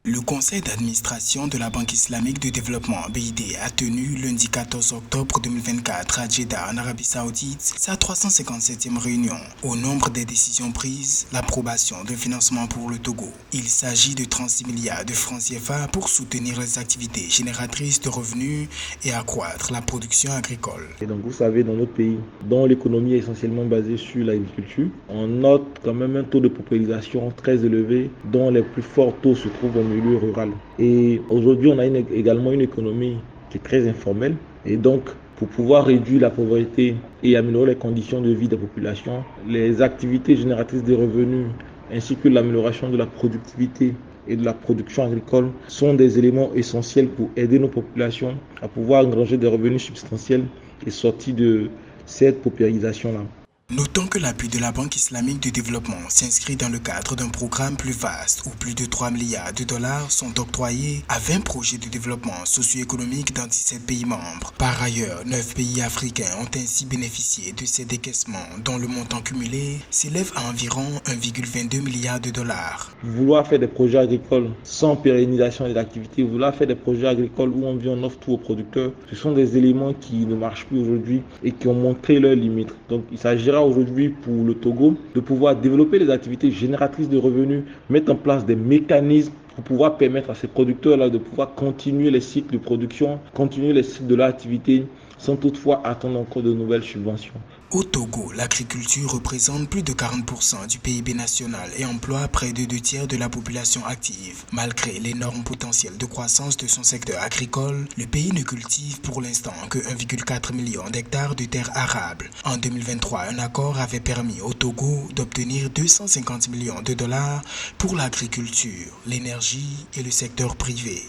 Le conseil d'administration de la Banque islamique de développement BID a tenu lundi 14 octobre 2024 à Jeddah en Arabie Saoudite sa 357e réunion. Au nombre des décisions prises, l'approbation d'un financement pour le Togo. Il s'agit de 36 milliards de francs CFA pour soutenir les activités génératrices de revenus et accroître la production agricole. Et donc vous savez, dans notre pays, dont l'économie est essentiellement basée sur l'agriculture, on note quand même un taux de paupérisation très élevé, dont les plus forts taux se trouvent au milieu rural. Et aujourd'hui, on a également une économie qui est très informelle. Et donc, pour pouvoir réduire la pauvreté et améliorer les conditions de vie des populations, les activités génératrices de revenus ainsi que l'amélioration de la productivité et de la production agricole sont des éléments essentiels pour aider nos populations à pouvoir engranger des revenus substantiels et sortir de cette paupérisation-là. Notons que l'appui de la Banque islamique de développement s'inscrit dans le cadre d'un programme plus vaste où plus de 3 milliards de dollars sont octroyés à 20 projets de développement socio-économique dans 17 pays membres. Par ailleurs, 9 pays africains ont ainsi bénéficié de ces décaissements dont le montant cumulé s'élève à environ 1,22 milliard de dollars. Vouloir faire des projets agricoles sans pérennisation des activités, vouloir faire des projets agricoles où on vient, on offre tout aux producteurs, ce sont des éléments qui ne marchent plus aujourd'hui et qui ont montré leurs limites. Donc il s'agira aujourd'hui pour le Togo de pouvoir développer des activités génératrices de revenus, mettre en place des mécanismes pour pouvoir permettre à ces producteurs-là de pouvoir continuer les cycles de production, continuer les cycles de leur activité sans toutefois attendre encore de nouvelles subventions. Au Togo, l'agriculture représente plus de 40% du PIB national et emploie près de 2 tiers de la population active. Malgré l'énorme potentiel de croissance de son secteur agricole, le pays ne cultive pour l'instant que 1,4 million d'hectares de terres arables. En 2023, un accord avait permis au Togo d'obtenir 250 millions de dollars pour l'agriculture, l'énergie et le secteur privé.